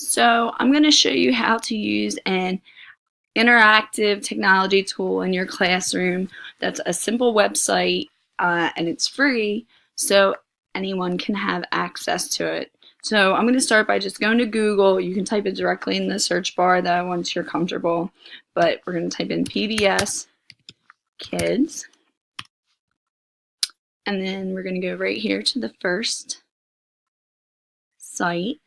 So I'm going to show you how to use an interactive technology tool in your classroom. That's a simple website and it's free, so anyone can have access to it. So I'm going to start by just going to Google. You can type it directly in the search bar though once you're comfortable, but we're going to type in PBS Kids, and then we're going to go right here to the first site.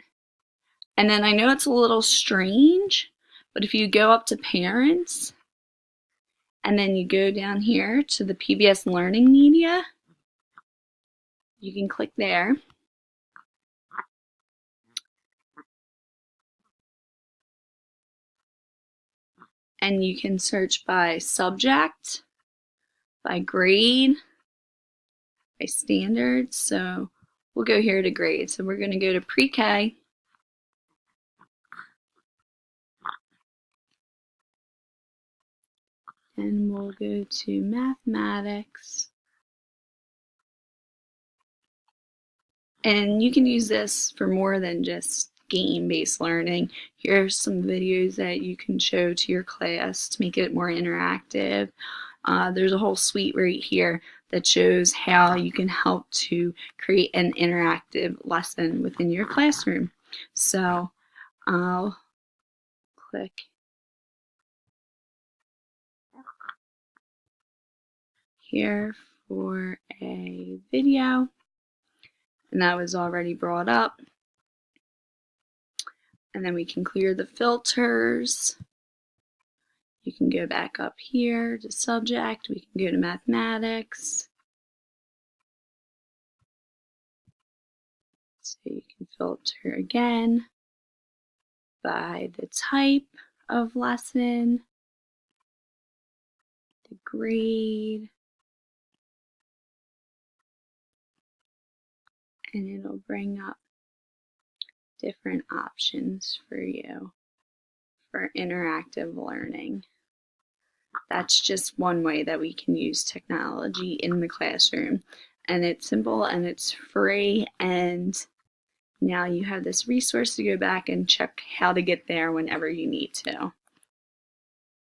And then I know it's a little strange, but if you go up to parents and then you go down here to the PBS Learning Media, you can click there. And you can search by subject, by grade, by standards. So we'll go here to grade. So we're going to go to pre-K. And we'll go to mathematics. And you can use this for more than just game-based learning. Here's some videos that you can show to your class to make it more interactive. There's a whole suite right here that shows how you can help to create an interactive lesson within your classroom. So I'll click here for a video, and that was already brought up. And then we can clear the filters. You can go back up here to subject. We can go to mathematics. So you can filter again by the type of lesson, the grade, and it'll bring up different options for you for interactive learning. That's just one way that we can use technology in the classroom, and it's simple and it's free, and now you have this resource to go back and check how to get there whenever you need to.